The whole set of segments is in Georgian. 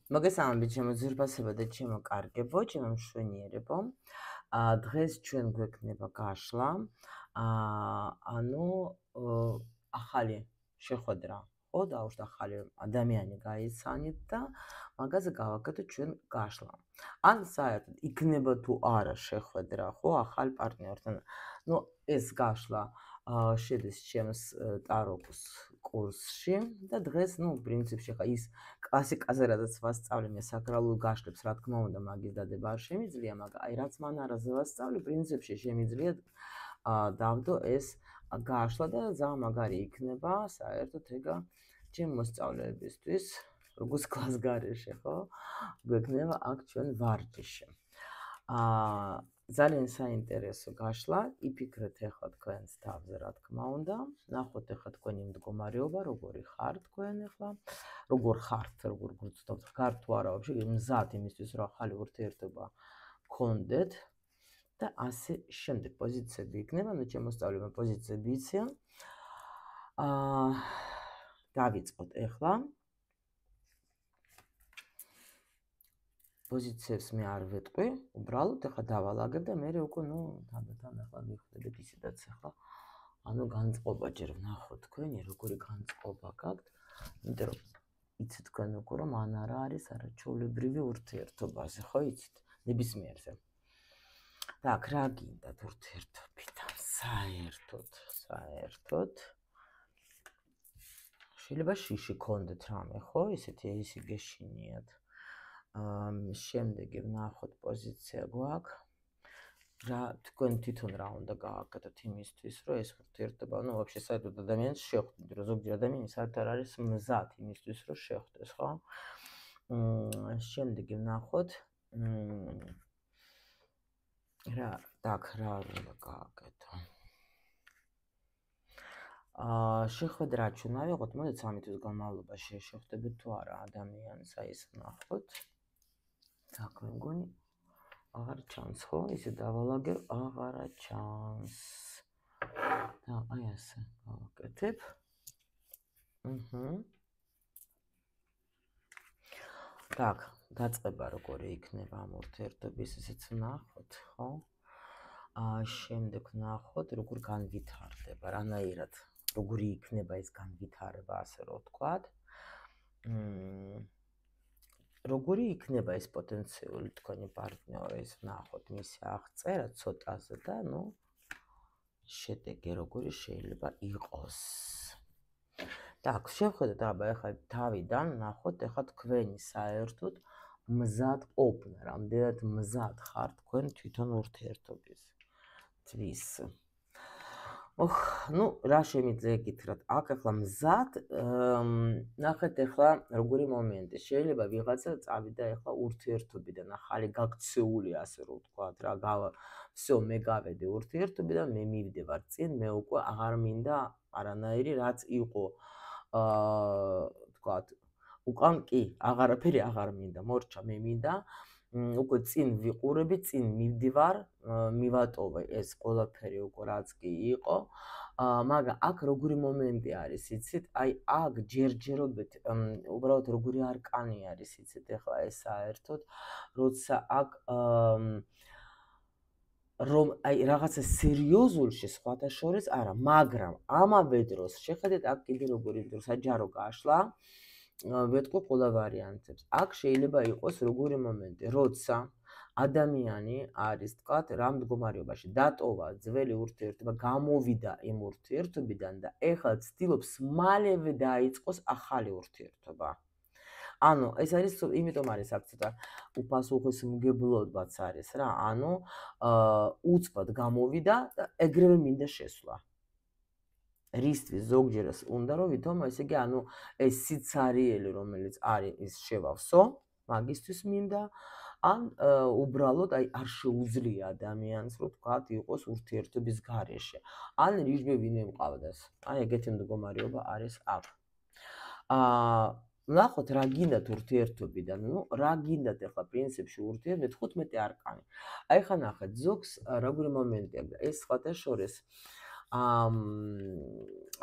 მოგესალმებით ჩემო ძვირფასებო და ჩემო კარგებო, ჩემო მშვენიერებო. დღეს ჩვენ გვექნება გაშლა. ანუ ახალი შეხვედრა, ხო, დავუშვათ ახალი ადამიანი გაიცანით და მაგაზე გავაკეთოთ ჩვენ გაშლა. ან საერთოდ იქნება თუ არა შეხვედრა, ხო, ახალ პარტნიორთან. ნუ ეს გაშლა შედის ჩემს ტაროს კურსში და დღეს, პრინციპში ხა ის კლასიკაზე რადგან ვასწავლე მე საკრალულ გაშლებს, რა თქმა უნდა, მაგის დადება არ შემიძლია, მაგრამ აი რაც მან არაზე ვასწავლე, პრინციპში შემიძლია დავდო ეს გაშლა და ძალიან მაგარი იქნება საერთოდ ეგა ჩემ მოსწავლეებისთვის, როგორც კლასგარეშე, ხო? გვექნება აქ ჩვენ ვარჯიში. ძალიან საინტერესო გაშლა, იფიქრეთ ახლა თქვენს თავზე, რა თქმა უნდა. ნახოთ ახლა თქვენი მდგომარეობა, როგორი ხართ თქვენ ახლა. როგორ ხართ, როგორ გულწრფელთ, ხართ თუ არა, ვაფშე მზად იმისთვის, რომ ახალი ურთიერთობა გქონდეთ და ასე შემდეგ პოზიციები იქნება, ანუ ჩემ მოსწავლეებმა პოზიციები იციან. დავიწყოთ ახლა. პოზიციებს მე არ ვეტყვი, უბრალოდ ახლა დავალაგებ და მე უკვე თანდათან ახლა მიხვდებით ისედაც ახლა ანუ განწყობა ჯერ ვნახოთ თქვენი როგორი განწყობა გაქვთ, იმიტომ რომ იცით თქვენ უკვე რომ ან არა არის არაჩვეულებრივი ურთიერთობაზე, ხო იცით? ნებისმიერზე. Так, რა გინდათ ურთიერთობიდან? საერთოდ შეიძლება შიში გქონდეთ რამე, ხო? ისეთი ისი გეშინიათ. შემდეგი ვნახოთ პოზიცია გვაქვს. რა თქვენ თვითონ რა უნდა გააკეთოთ იმისთვის, რომ ეს ურთიერთობა, ვაფშე საერთოდ ადამიანს შეხვდეთ, რომ ზოგჯერ ადამიანი საერთოდ არ არის მზად იმისთვის, რომ შეხვდეს, ხო? შემდეგი ვნახოთ. რა უნდა გააკეთო? შეხვედრა ჩვენ ავიღოთ, მოდით 3 თვის განმავლობაში შეხვდებით თუ არა ადამიანს, აი ეს ვნახოთ. так, მეგონი აღარ ჩანს, ხო? ისე დავალაგებ, აღარა ჩანს. და აი ასე გავაკეთებ. так, დაწყება როგორი იქნება ამ ურთიერთობის, ისეც ვნახოთ, ხო? შემდეგ ვნახოთ, როგორ განვითარდება, რანაირად, როგორი იქნება ეს განვითარება, ასე რომ ვთქვათ. როგორი იქნება ეს პოტენციური თქვენი პარტნიორი, ის ვნახოთ, მისი აღწერა ცოტაზე და, შედეგი როგორი შეიძლება იყოს. так, შევხედოთ აბა ახლა თავიდან, ვნახოთ ახლა თქვენი საერთოდ მზად ყოფნა, რამდენად მზად ხართ თქვენ თვითონ ურთიერთობისთვის. რა შემიძლია გითხრათ, აქ ახლა მზად, ნახეთ ახლა როგორი მომენტი, შეიძლება ვიღაცა წავიდა ახლა ურთიერთობიდან, ახალი გაქცეული, ასე რომ ვთქვათ, რა всё, მე გავედი ურთიერთობიდან, მე მივდივარ წინ, მე უკვე აღარ მინდა არანაირი რაც იყო, ვთქვათ, უკან კი, აღარაფერი აღარ მინდა, მორჩა, მე მინდა უკვე წინ ვიყურები, წინ მივდივარ, მივატოვე ეს ყველაფერი უკვე რაც კი იყო. მაგრამ აქ როგორი მომენტი არის, იცით? აი აქ ჯერჯერობით, უბრალოდ როგორი არკანი არის, იცით? ახლა ეს საერთოდ, როცა აქ რომ აი რაღაცა სერიოზულში სხვათა შორის არა, მაგრამ ამავე დროს შეხედეთ აქ კიდე როგორი საჯარო გაშლა, ვეთქვი ყველა ვარიანტებს. აქ შეიძლება იყოს როგორი მომენტი, როცა ადამიანი არის, თქვათ, რა მდგომარეობაში დატოვა ძველი ურთიერთობა, გამოვიდა იმ ურთიერთობიდან და ეხლა ცდილობს მალევე დაიწყოს ახალი ურთიერთობა. ანუ ეს არის, იმიტომ არის აქ ცოტა უფასუხისმგებლობაც არის რა, ანუ უცბად გამოვიდა და ეგრევე მინდა შესვლა. რისთვის ზოგჯერ უნდა რომ ვითომ ესე იგი, ანუ ეს სიცარიელი რომელიც არის ის შევავსო, მაგისთვის მინდა, ან უბრალოდ აი არ შეუძლია ადამიანს რომ თქვათ იყოს ურთიერთობის გარეშე. ან რიჟმე ვინმე მყავდეს. აი ეგეთი მდგომარეობა არის აქ. ვნახოთ რა გინდათ ურთიერთობიდან, რა გინდათ ახლა პრინციპში ურთიერთობიდან 15 არკანი. აი ხა ნახეთ, ზოგს როგორი მომენტია, ეს სხვათა შორის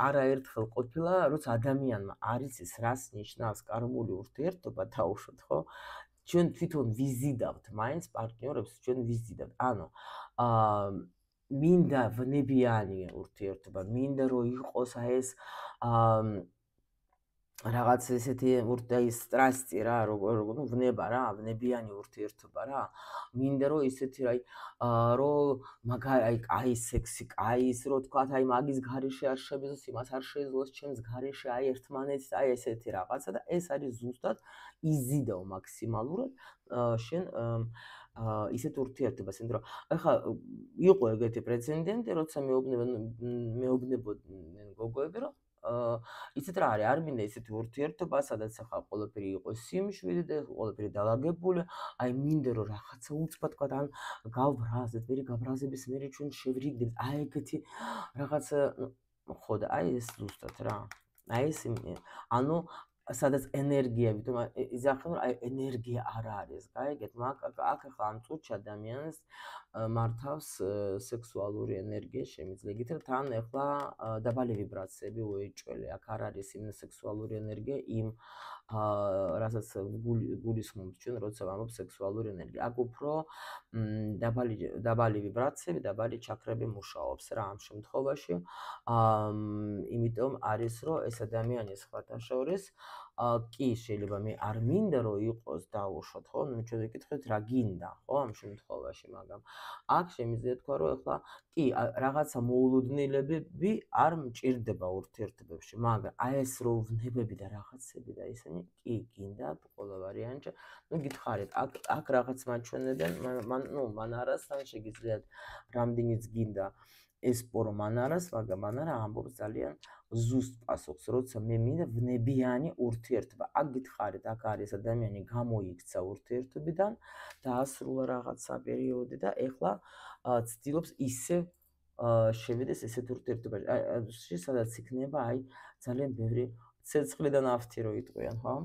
არაერთხელ ყოფილა, როცა ადამიანმა არ იცის, რას ნიშნავს კარგული ურთიერთობა, დაუშვათ, ხო? ჩვენ თვითონ ვიზიდავთ მაინც პარტნიორებს, ჩვენ ვიზიდავთ. ანუ მინდა ვნებიანი ურთიერთობა, მინდა რომ იყოს ეს რაღაც ესეთი სტრასტი რა, როგორ ნუ ვნება რა, ვნებიანი ურთიერთობა რა. მინდა რომ ისეთი რომ აი სექსი, აი ის რომ თქვა, აი მაგის გარეშე არ შემიძლოს, იმას არ შეძლოს ჩემს გარეშე, აი ერთმანეთს, აი ესეთი რაღაცა და ეს არის ზუსტად იზიდავ მაქსიმალურად შენ ისეთ ურთიერთობას, იმიტომ რომ ახლა იყო ეგეთი პრეცედენტი, როცა მეუბნებოდნენ გოგოები, რომ იცით რა არის, არ მინდა ისეთი ურთიერთობა, სადაც ახლა ყველაფერი იყოს სიმშვიდე და ყველაფერი დაალაგებული, აი მინდა რომ რაღაცა უცბად თქვა, ან გავბრაზდეთ, მერე გაბრაზების მერე ჩვენ შევრიგდებით, აი ეგეთი რაღაცა ხო და აი ეს ზუსტად რა. აი ეს ანუ სადაც ენერგია, ვთქვა, იზახენ, აი ენერგია არ არის, გაიგეთ, აქ ახლა ამ წუთში ადამიანს მართავს სექსუალური ენერგია შემიძლია. გითხრათ, თან ახლა დაბალი ვიბრაციები უეჭველი, აქ არ არის იმ სექსუალური ენერგია, იმ რასაც გულისხმობთ ჩვენ, როცა ვამბობ სექსუალური ენერგია. აქ უფრო დაბალი ვიბრაციები, დაბალი ჩაქრები მუშაობს რა ამ შემთხვევაში. იმიტომ არის, რომ ეს ადამიანი სხვათა შორის კი შეიძლება მე არ მინდა რომ იყოს დაუშვათ, ხო? ნუ ჩვენ ვიკითხეთ რა გინდა, ხო, ამ შემთხვევაში, მაგრამ აქ შემიძლია თქვა, რომ ახლა კი რაღაცა მოულოდნელებები არ მჭირდება ურთიერთობებში, მაგრამ აი ეს რო ვნებები და რაღაცები და ისინი კი გინდა ყველა ვარიანტში. ნუ გითხარით, აქ რაღაც მაჩვენებენ, მან არასთან შეგიძლიათ რამდენიც გინდა ესპორო მან არას, მაგრამ მან არა ამბობს ძალიან ზუსტ პასუხს, როცა მე მინდა ვნებიანი ურთიერთობა. აქ გითხარით, აქ არის ადამიანი გამოიქცა ურთიერთობიდან, დაასრულა რაღაცა პერიოდი და ეხლა ცდილობს ისე შევიდეს ესეთ ურთიერთობაში, სადაც იქნება აი ძალიან ბევრი ცეცხლი და ნავთი რო იტყვიან, ხო?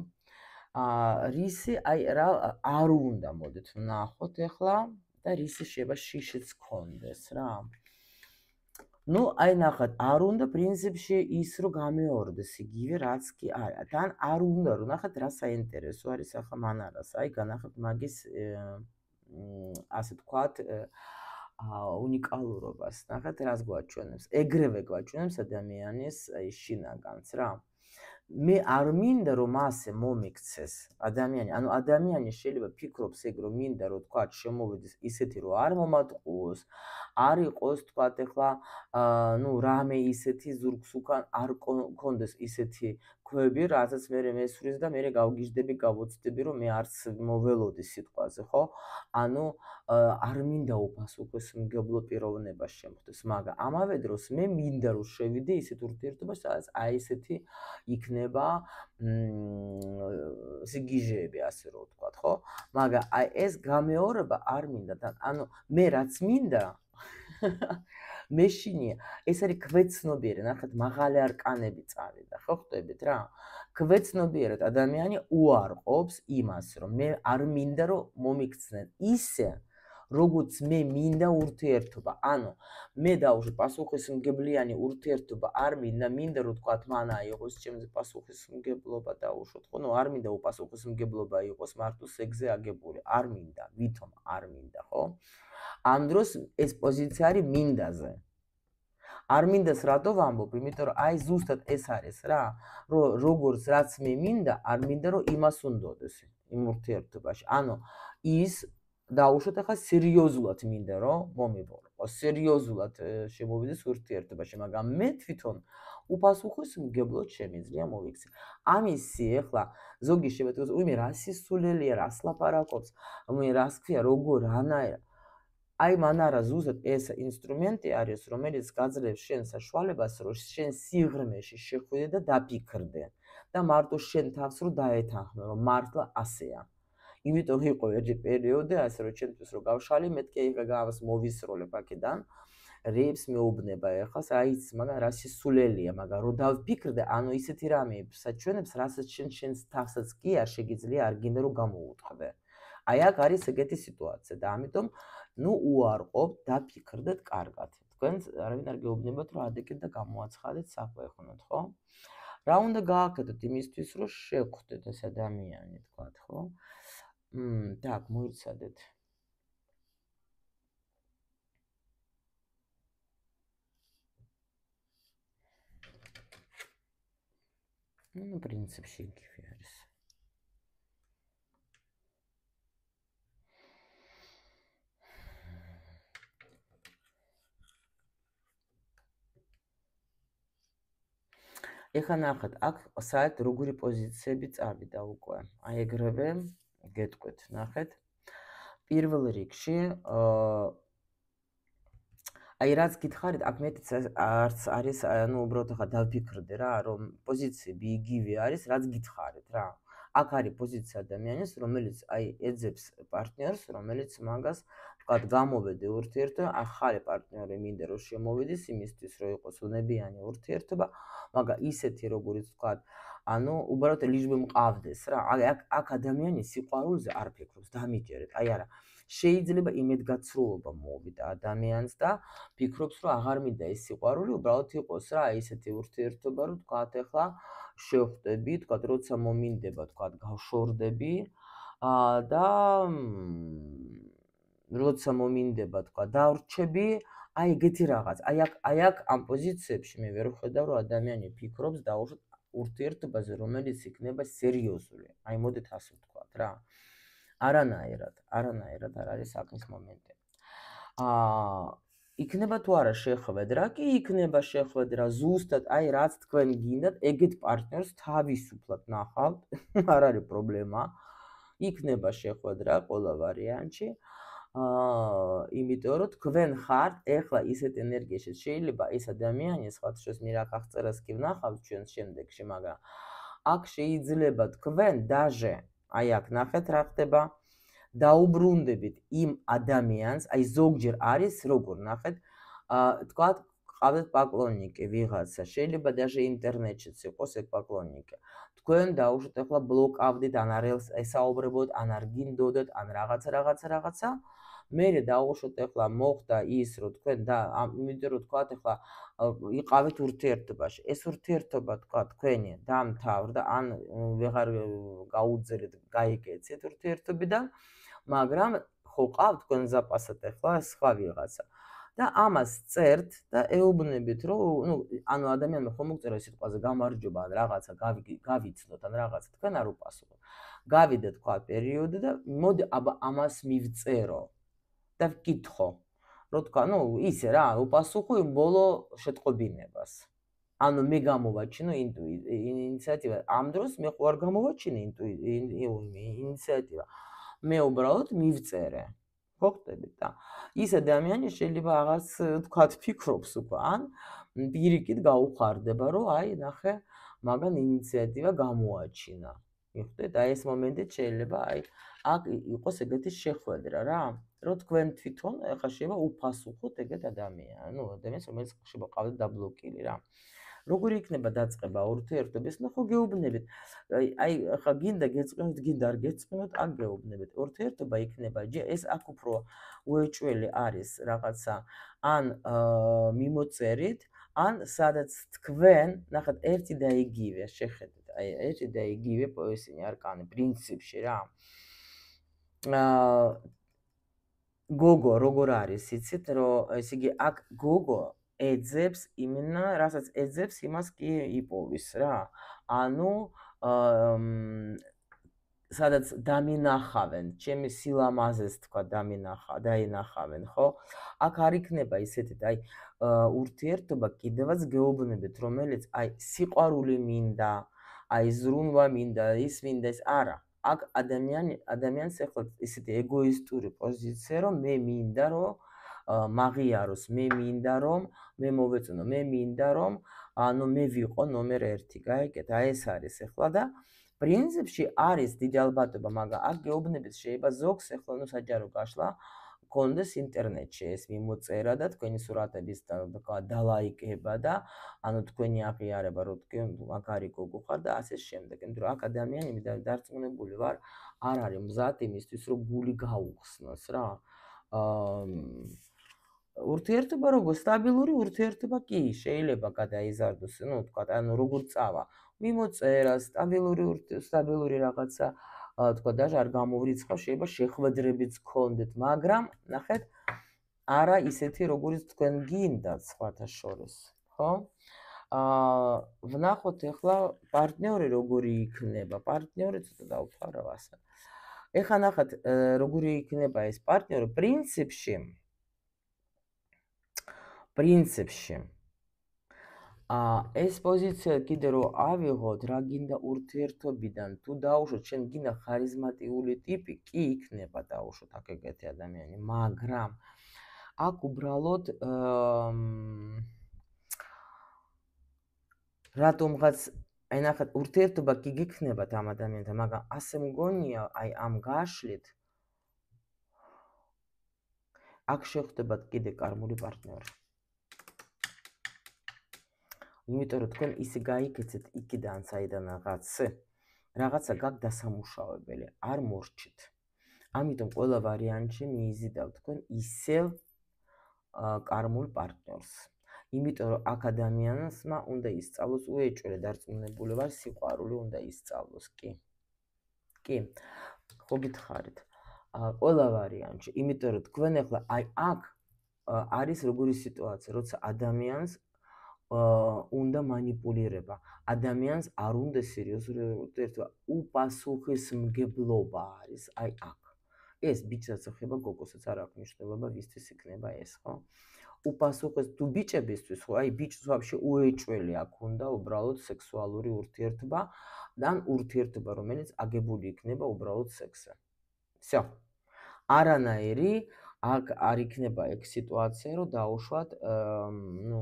რისი აი რა არ უნდა მოდით ვნახოთ ეხლა და რისი შეიძლება შიშიც გქონდეს რა. ნუ აი ნახეთ, არ უნდა პრინციპში ის რომ გამეორდეს იგივე რაც კი არა. თან არ უნდა რომ ნახეთ რა საინტერესო არის ახლა მანარას. აი განახეთ მაგის ასე თქვათ უნიკალურობას. ნახეთ რას გვაჩვენებს. ეგრევე გვაჩვენებს ადამიანის აი შინაგანს რა. მე არ მინდა რომ ასე მომიქცეს ადამიანი, ანუ ადამიანი შეიძლება ფიქრობს ეგ რომ მინდა რომ თქვათ შემოვიდეს ისეთი რომ არ მომატყუოს, არ იყოს თქვათ ახლა ნუ რამე ისეთი ზურგს უკან არ კონდეს ისეთი ქვები, რასაც მე მესვრის და მე გავგიჟდები, გავოცდები რომ მე არც მოველოდი სიტყვაზე, ხო? ანუ არ მინდა უპასუხისმგებლო პიროვნება შემხდეს, მაგრამ ამავე დროს მე მინდა რომ შევიდე ისეთ ურთიერთობაში, სადაც აი ესეთი იქნება სიგიჟეები, ასე რომ ვთქვათ, ხო? მაგრამ აი ეს გამეორება არ მინდა და ანუ მე რაც მინდა მეშინია, ეს არის ქვეცნობიერი, ნახეთ, მაღალი არკანები წავიდა, ხო ხვდებით რა? ქვეცნობიერად ადამიანი უარყოფს იმას, რომ მე არ მინდა რომ მომიქცნენ ისე როგორც მე მინდა ურთიერთობა. ანუ მე დავუშვი პასუხისმგებლიანი ურთიერთობა არ მინდა რომ თქვათ მან აიღოს ჩემზე პასუხისმგებლობა დაუშვოთ, ხო? ნუ არ მინდა უპასუხისმგებლობა იყოს მარტო სექსზე აგებული. არ მინდა, ვითომ არ მინდა, ხო? ამ დროს ეს პოზიცია არის მინდაზე. არ მინდას რატო ვამბობ? იმიტომ რომ აი ზუსტად ეს არის რა, რომ როგორც რაც მე მინდა, არ მინდა რომ იმას უნდოდეს იმ ურთიერთობაში. ანუ ის დაუშვოთ ახლა სერიოზულად მინდა რომ მომიბოლო, სერიოზულად შემოვიდეს ურთიერთობაში, მაგრამ მე თვითონ უპასუხისმგებლოდ შემიძლია მოვიქცე. ამისი ახლა ზოგი შემეთქოს, უიმე რა სისულელია, რა ლაპარაკობს, უიმე რას ქვია, როგორ რანაირად. აი მან არა ზუსტად ეს ინსტრუმენტი არის, რომელიც გაძლევს შენ საშუალებას, რომ შენ სიღრმეში შეხვიდე და დაფიქრდე და მარტო შენ თავს რომ დაეთანხმე, რომ მართლა ასეა. იმიტომ იყო ერთი პერიოდი, ასე რომ ჩემთვის რომ გავშალი, მეთქე იქ გავს მოვისროლებ აქედან. რეებს მეუბნება ეხლა, აიც, მაგრამ რა სისულელია, მაგრამ რომ დავფიქრდე, ანუ ისეთი რამეებს საჩვენებს, რასაც შენს თავსაც კი არ შეგიძლია არ გინდა რომ გამოუთხდე. აი აქ არის ეგეთი სიტუაცია და ამიტომ ნუ უარყოფ, დაფიქრდეთ კარგად. თქვენს არავინ არ გეუბნებათ, რომ ადეკეთ და გამოაცხადეთ საქმე ეხონოთ, ხო? რა უნდა გააკეთოთ იმისთვის, რომ შევხვდეთ ეს ადამიანი, თქვათ, ხო? так, მოიცადეთ. ну, принципში იგივე არის. ეხლა ნახეთ, აქ საერთოდ როგორი პოზიციები წავიდა უკვე. აი ეგრევე გეტყვით, ნახეთ. პირველ რიგში, აი რაც გითხარით, აქ მეტიც არც არის, ну, უბრალოდ ახლა დავფიქრდე რა, რომ პოზიციები იგივე არის, რაც გითხარით რა. აქ არის პოზიცია ადამიანის, რომელიც აი ეძებს პარტნიორს, რომელიც მაგას ვთქვათ, გამოვედი ურთიერთობა, ახალი პარტნიორი მინდა რომ შემოვიდეს იმისთვის, რომ იყოს უნებიანი ურთიერთობა, მაგრამ ისეთი როგორიც ვთქვათ, ანუ უბრალოდ ლიჟბი მყავდეს რა. აქ ადამიანი სიყვარულზე არ ფიქრობს, დამიჯერეთ, აი არა. შეიძლება იმედგაცრუება მოვიდა ადამიანს და ფიქრობს, რომ აღარ მინდა ეს სიყვარული, უბრალოდ იყოს რა, ისეთი ურთიერთობა, რომ ვთქვათ, ახლა შევხვდები, ვთქვათ, როცა მომინდება, ვთქვათ, გავშორდები და როცა მომინდება, ვთქვათ, დავრჩები, აი ეგეთი რაღაც. აი აქ ამ პოზიციებში მე ვერ ვხედავ, რომ ადამიანი ფიქრობს დაუშვათ ურთიერთობაზე, რომელიც იქნება სერიოზული. აი მოდით ასე ვთქვათ რა. არანაირად არ არის საქმის მომენტი. იქნება თუ არა შეხვედრა, კი იქნება შეხვედრა, ზუსტად აი რაც თქვენ გინდათ, ეგეთ პარტნიორს თავისუფლად ნახავთ, არ არის პრობლემა. იქნება შეხვედრა ყველა ვარიანტში. იმიტომ რომ თქვენ ხართ ეხლა ისეთ ენერგიაში, შეიძლება ეს ადამიანი სხვათაშორის მე რა აღწერას კი ვნახავთ ჩვენ შემდეგში, მაგრამ აქ შეიძლება თქვენ დაჟე აი აქ ნახეთ რა ხდება. დაუბრუნდებით იმ ადამიანს, აი ზოგჯერ არის როგორ ნახეთ, თქვათ, ყავდეთ პაკლონიკი ვიღაცა, შეიძლება даже ინტერნეტშიც იყოს ეგ პაკლონიკი. თქვენ დაუშვათ ახლა ბლოკავდით, ან არ ესაუბრებოდეთ, ან არ გინდოდეთ, ან რაღაცა. მერე დაუშვათ ახლა მოხდა ის, რომ თქვენ და იმიტომ რომ თქვათ ახლა იყავით ურთიერთობაში. ეს ურთიერთობა თქვათ თქვენი დამთავრდა, ან ვეღარ გაუძერეთ, გაიგეცეთ ურთიერთობიდან, მაგრამ ხო ყავთ თქვენ ზაპასად ახლა სხვა ვიღაცა. და ამას წერთ და ეუბნებით, რომ ну, ანუ ადამიანმა ხომ უწერა სიტყვაზე გამარჯობა ან რაღაცა გავიცნოთ ან რაღაცა, თქვენ არ უპასუხოთ. გავიდა თქვა პერიოდი და მოდი ამას მივწერო და ვკითხო. რომ თქვა, ну, ისე რა, უპასუხო იმ ბოლო შეტყობინებას. ანუ მე გამოვაჩინო ინიციატივა. ამ დროს მე ხო არ გამოვაჩინე ინიციატივა. მე უბრალოდ მივწერე. ხო ხდებით და ის ადამიანი შეიძლება აღარც თქვათ ფიქრობს უკვე, ან პირიქით გაუხარდება, რომ აი ნახე, მაგან ინიციატივა გამოაჩინა. მიხვდეთ, აი ეს მომენტით შეიძლება აი აქ იყოს ეგეთი შეხვედრა რა, რომ თქვენ თვითონ ახლა შეიძლება უფასუხოთ ეგეთ ადამიანს, ну, ადამიანს, რომელიც შეიძლება ყავდეთ დაბლოკილი რა. როგორი იქნება დაწყება ურთიერთობის, ну, ხო გეუბნებით. აი ახლა გინდა გეწყინოთ, გინდა არ გეწყინოთ, აქ გეუბნებით. ურთიერთობა იქნება, ეს აქ უფრო უეჭველი არის რაღაცა, ან მიმოწერით, ან სადაც თქვენ, ნახეთ, ერთი და იგივე შეხედეთ, აი ერთი და იგივე ესენი არკანი პრინციპში რა. გოგო როგორ არის, იცით, რომ ესე იგი აქ გოგო ეძებს იმენა, რასაც ეძებს, იმას კი იპოვის რა. ანუ სადაც დამინახავენ, ჩემი სილამაზეს თქვა დაინახავენ, ხო? აქ არ იქნება ისეთი, აი ურთიერთობა კიდევაც გეუბნებით, რომელიც აი სიყვარული მინდა, აი ზრუნვა მინდა, ის მინდა, ის არა. აქ ადამიანს ეხლა ისეთი ეგოისტური პოზიცია, რომ მე მინდა, რომ მაღიაროს, მე მინდა, რომ მე მოვეწონო, მე მინდა, რომ ანუ მე ვიყო ნომერ 1, გაიგეთ? აი ეს არის ეხლა და პრინციპში არის დიდი ალბათობა, მაგრამ აქ გეუბნებით შეიძლება ზოგს ეხლა ნუ საჯარო გაშლა გქონდეს ინტერნეტში ეს მიმოწერა და თქვენი სურათების დალაიკება და ანუ თქვენი აღიარება, რომ თქვენ მაგარი გოგო ხარ და ასე შემდეგ. იმიტომ რომ აქ ადამიანი დარწმუნებული ვარ, არ არის მზად იმისთვის, რომ გული გაუხსნოს რა. ურთიერთობა როგორ სტაბილური ურთიერთობა კი შეიძლება გადაიზარდოს, ну, თქვა, ანუ როგორ წავა. მიმოწერა, სტაბილური რაღაცა, თქვა, даже არ გამოვრიცხავ, შეიძლება შეხვედრებიც გქონდეთ, მაგრამ ნახეთ, არა ისეთი, როგორიც თქვენ გინდათ სხვათა შორის, ხო? ვნახოთ ახლა პარტნიორი როგორი იქნება. პარტნიორი ცოტა დავთვალავ ასე. ეხლა ნახეთ, როგორი იქნება ეს პარტნიორი პრინციპში ეს პოზიცია კიდე რომ ავიღოთ, რა გინდა ურთიერთობიდან, თუ დაუშვოთ, შენ გინდა ხარიზმატიული ტიპი, კი იქნება დაუშვოთ აქ ეგეთი ადამიანი, მაგრამ აქ უბრალოდ რატომღაც აი ნახეთ, ურთიერთობა კი გიქნებათ ამ ადამიანთან, მაგრამ ასე მგონია, აი ამ გაშლით აქ შეხვდებათ კიდე კარმული პარტნიორი. იმიტომ რომ თქვენ ისე გაიქეცეთ იქიდან, საიდან რაღაცა გაქვთ დასამუშავებელი, არ მორჩით. ამიტომ ყველა ვარიანტში მიიზიდავ თქვენ ისევ კარმულ პარტნიორს. იმიტომ რომ აქ ადამიანმა უნდა ისწავლოს უეჭველი დარწმუნებული ვარ, სიყვარული უნდა ისწავლოს, კი. კი, ხო გითხარით. ყველა ვარიანტში, იმიტომ რომ თქვენ ახლა აი აქ არის როგორი სიტუაცია, როცა ადამიანს უნდა манипуლირება. ადამიანს არ უნდა სერიოზული ურთიერთობა, უპასუხისმგებლობა არის აი აქ. ეს ბიჭსაც ეხება, გოგოსაც არ აქვს მნიშვნელობა, ვისთვის იქნება ეს, ხო? თუ ბიჭებისთვის, ხო, აი ბიჭს ვაფშე უეჭველი აქ უნდა უბრალოდ სექსუალური ურთიერთობა, და ურთიერთობა, რომელიც აგებული იქნება უბრალოდ სექსზე. всё. არანაირი აქ არ იქნება ეგ სიტუაცია, რომ დაუშვათ, ну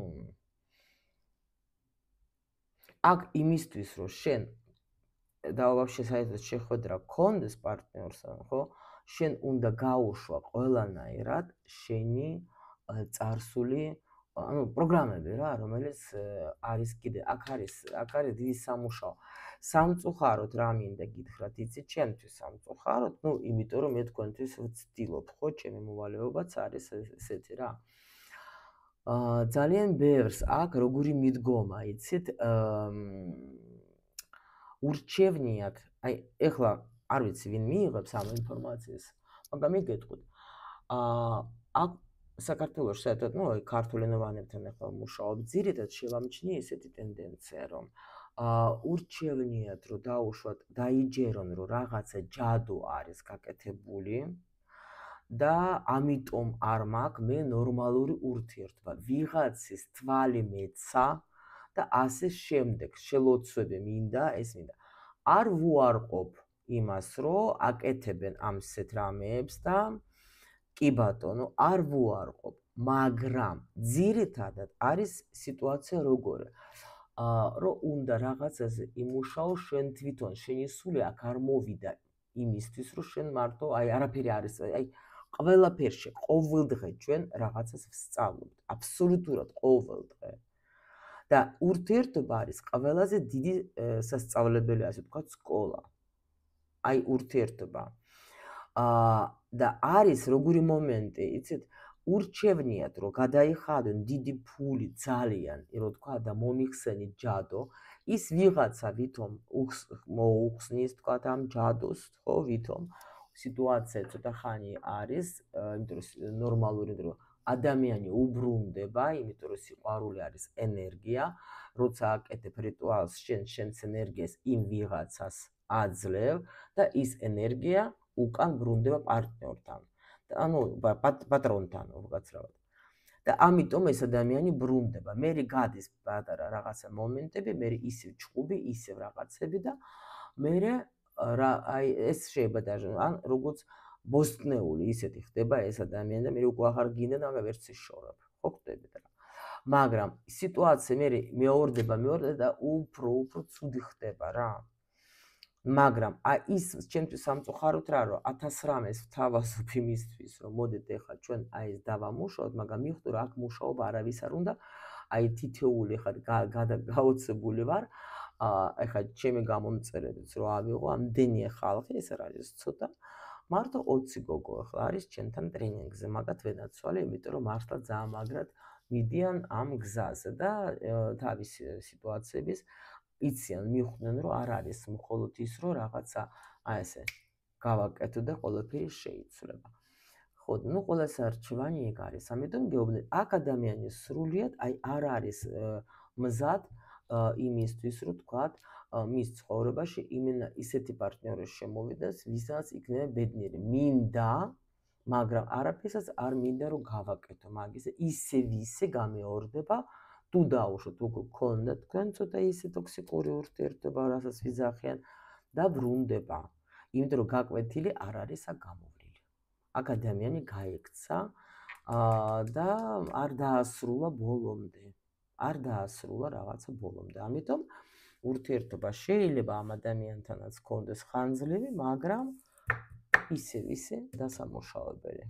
აქ იმისთვის, რომ შენ და ვაფშე საერთოდ შეხვედრა გქონდეს პარტნიორსთან, ხო? შენ უნდა გაუშვა ყველანაირად შენი წარსული, ანუ პროგრამები რა, რომელიც არის კიდე აქ არის დიდი სამუშაო. სამწუხაროდ რა მინდა გითხრათ, იცით, ჩემთვის სამწუხაროდ, ну, იმიტომ რომ მე თქვენთვის ვცდილობ, ხო, ჩემი მოვალეობაც არის ესეთი რა. ძალიან ბევრს აქ როგორი მიდგომა, იცით, ურჩევნიათ, აი ეხლა არ ვიცი ვინ მიიღებს ამ ინფორმაციას, მაგრამ მიგეტყვით. აქ საქართველოში საერთოდ, ну, აი ქართულენოვანებთან ახლა მუშაობ, ძირითადად შევამჩნიე ესეთი ტენდენცია, რომ ურჩევნიათ, რომ დაუშვათ, დაიჯერონ, რომ რაღაცა ჯადო არის გაკეთებული და ამიტომ არ მაქვს მე ნორმალური ურთიერთობა. ვიღაცის თვალი მეცა და ასე შემდეგ, შელოცვები მინდა, ეს მინდა. არ ვუარყოფ იმას, რომ აკეთებენ ამ ისეთ რამეებს და კი ბატონო, არ ვუარყოფ, მაგრამ ძირითადად არის სიტუაცია როგორი, რომ უნდა რაღაცაზე იმუშაო შენ თვითონ, შენი სული აქ არ მოვიდა იმისთვის, რომ შენ მარტო აი არაფერი არის, აი ყველაფერში, ყოველდღე ჩვენ რაღაცას ვსწავლობთ, აბსოლუტურად ყოველდღე. და ურთიერთობა არის ყველაზე დიდი სასწავლებელი, ასე ვთქვათ, სკოლა. აი ურთიერთობა. და არის როგორი მომენტი, იცით, ურჩევნიათ, რომ გადაიხადონ დიდი ფული ძალიან, რომ თქვა და მომიხსენით ჯადო, ის ვიღაცა ვითომ მოუხსნის, თქვა ამ ჯადოს, ხო, ვითომ სიტუაცია ცოტა ხანი არის, იმიტომ რომ ნორმალური, რომ ადამიანი უბრუნდება, იმიტომ რომ სიყვარული არის ენერგია, როცა აკეთებ რიტუალს, შენს ენერგიას იმ ვიღაცას აძლევ და ის ენერგია უკან ბრუნდება პარტნიორთან. ანუ პატრონთან, უკაცრავად. და ამიტომ ეს ადამიანი ბრუნდება. მე გადის პატარა რაღაცა მომენტები, მე ისევ ჭყუბი, ისევ რაღაცები და მე აი ეს შეიძლება даже ან როგორც ბოსტნეული ისეთი ხდება ეს ადამიანი და მე უკვე აღარ გინდა და ვერც ისშორებ. ხო ხდებით რა. მაგრამ სიტუაცია მე მეორდება და უფრო ცუდი ხდება რა. მაგრამ აი ის ჩემთვის სამწუხაროდ რა, რომ 1000 რამეს ვთავაზობ იმისთვის, რომ მოდით ეხლა ჩვენ აი ეს დავამუშაოთ, მაგრამ მივხვდი რომ აქ მუშაობა არავის არ უნდა, აი თითეული ხა გაოცებული ვარ. ეხლა ჩემი გამომწერებიც რო ავიღო, ამდენი ხალხი, ეს არ არის ცოტა. მარტო 20 გოგო ახლა არის ჩემთან ტრენინგზე, მაგათ ვენაცვალე, იმიტომ რომ მართლა ძალიან მაგრად მიდიან ამ გზაზე და თავის სიტუაციების იციან, მიხვდნენ, რომ არ არის მხოლოდ ის, რომ რაღაცა აი ესე გავაკეთო და ყველაფერი შეიცვლება. ხო, ну ყველა საარჩევანი ეგ არის. ამიტომ გეუბნებით, აქ ადამიანი სრულიად აი არ არის მზად იმისთვის, რომ თქვათ, მის ცხოვრებაში იმენა ისეთი პარტნიორი შემოვიდეს, ვისაც იქნება ბედნიერი. მინდა, მაგრამ არაფერსაც არ მინდა რომ გავაკეთო მაგის. ისე გამეორდება, თუ დაუშვოთ, უკვე გქონდა თქვენ ცოტა ისე ტოქსიკური ურთიერთობა, რასაც ვიძახიან და ბრუნდება. იმიტომ რომ გაკვეთილი არ არის აქ გამოვლილი. აქ ადამიანი გაიქცა და არ დაასრულა ბოლომდე. არ დაასრულა რაღაცა ბოლომდე. ამიტომ ურთიერთობა შეიძლება ამ ადამიანთანაც გქონდეს ხანძლივი, მაგრამ ისე დასამუშავებელი.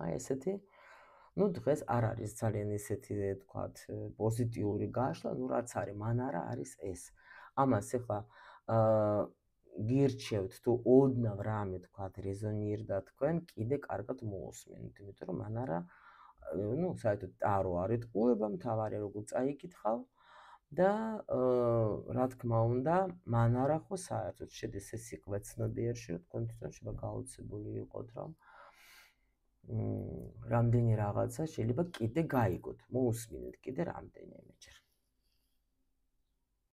აი ესეთი, ну დღეს არ არის ძალიან ისეთი, თქვათ, პოზიტიური გაშლა, ну რაც არის, მან არის ეს. ამას ახლა გირჩევთ თუ ოდნავ რამე თქვათ რეზონირდა თქვენ, კიდე კარგად მოусმენთ, იმიტომ რომ მან ну საერთოდ ტარო არ ეთყუება, მთავარი როგორ წაიკითხავ და რა თქმა უნდა, მან არა ხო საერთოდ შედის ეს სიკვე ცნობიერში, რომ თქვენ თვითონ შეიძლება გაოცებული იყოთ, რომ რამდენი რაღაცა შეიძლება კიდე გაიგოთ, მოусმინეთ კიდე რამდენიმეჯერ.